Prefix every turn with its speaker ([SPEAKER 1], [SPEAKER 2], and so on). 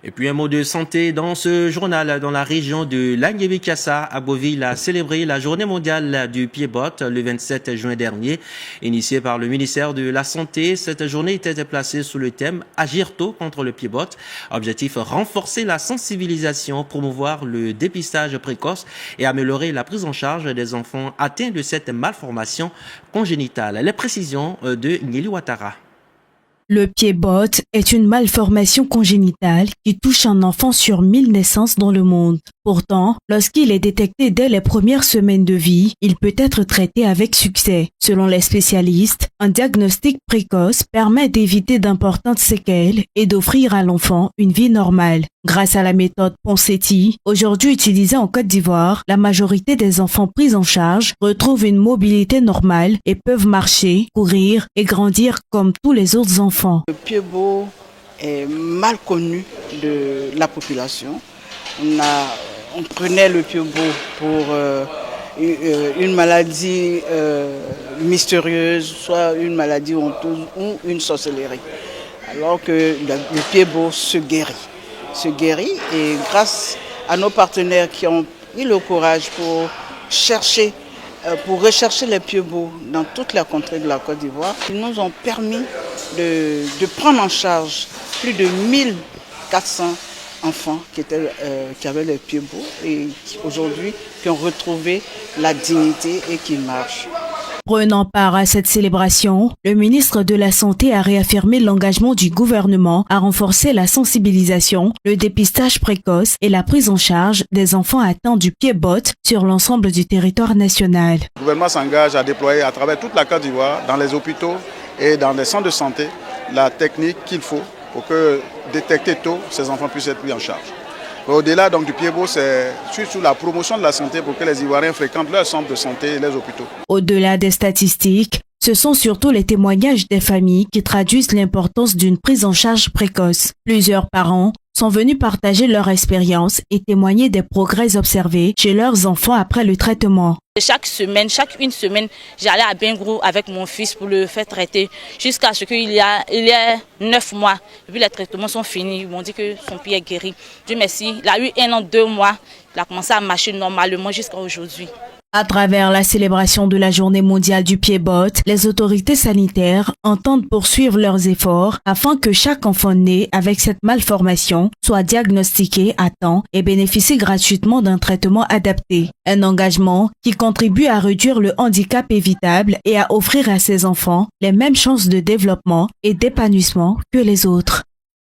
[SPEAKER 1] Et puis un mot de santé dans ce journal. Dans la région de Languévi-Kiassa, Aboville a célébré la journée mondiale du pied-botte le 27 juin dernier. Initiée par le ministère de la Santé, cette journée était placée sous le thème « Agir tôt contre le pied-botte ». Objectif, renforcer la sensibilisation, promouvoir le dépistage précoce et améliorer la prise en charge des enfants atteints de cette malformation congénitale. Les précisions de Nelly Ouattara.
[SPEAKER 2] Le pied-botte est une malformation congénitale qui touche un enfant sur 1000 naissances dans le monde. Pourtant, lorsqu'il est détecté dès les premières semaines de vie, il peut être traité avec succès. Selon les spécialistes, un diagnostic précoce permet d'éviter d'importantes séquelles et d'offrir à l'enfant une vie normale. Grâce à la méthode Ponseti, aujourd'hui utilisée en Côte d'Ivoire, la majorité des enfants pris en charge retrouvent une mobilité normale et peuvent marcher, courir et grandir comme tous les autres enfants.
[SPEAKER 3] Le pied-bot est mal connu de la population. On prenait le pied-bot pour une maladie mystérieuse, soit une maladie honteuse ou une sorcellerie. Alors que le pied-bot se guérit et grâce à nos partenaires qui ont eu le courage pour rechercher les pieds-bots dans toute la contrée de la Côte d'Ivoire, ils nous ont permis de prendre en charge plus de 1400 enfants qui avaient les pieds-bots et aujourd'hui qui ont retrouvé la dignité et qui marchent.
[SPEAKER 2] Prenant part à cette célébration, le ministre de la Santé a réaffirmé l'engagement du gouvernement à renforcer la sensibilisation, le dépistage précoce et la prise en charge des enfants atteints du pied-botte sur l'ensemble du territoire national.
[SPEAKER 4] Le gouvernement s'engage à déployer à travers toute la Côte d'Ivoire, dans les hôpitaux et dans les centres de santé, la technique qu'il faut pour que détecter tôt, ces enfants puissent être pris en charge. Au-delà donc du pied-bot, c'est surtout la promotion de la santé pour que les Ivoiriens fréquentent leurs centres de santé et les hôpitaux.
[SPEAKER 2] Au-delà des statistiques, ce sont surtout les témoignages des familles qui traduisent l'importance d'une prise en charge précoce. Plusieurs parents sont venus partager leur expérience et témoigner des progrès observés chez leurs enfants après le traitement.
[SPEAKER 5] Chaque une semaine, j'allais à Bengrou avec mon fils pour le faire traiter jusqu'à ce qu'il y a 9 mois. Et puis les traitements sont finis, ils m'ont dit que son pied est guéri. Dieu merci, il a eu 1 an, 2 mois, il a commencé à marcher normalement jusqu'à aujourd'hui.
[SPEAKER 2] À travers la célébration de la Journée mondiale du pied-botte, les autorités sanitaires entendent poursuivre leurs efforts afin que chaque enfant né avec cette malformation soit diagnostiqué à temps et bénéficie gratuitement d'un traitement adapté. Un engagement qui contribue à réduire le handicap évitable et à offrir à ces enfants les mêmes chances de développement et d'épanouissement que les autres.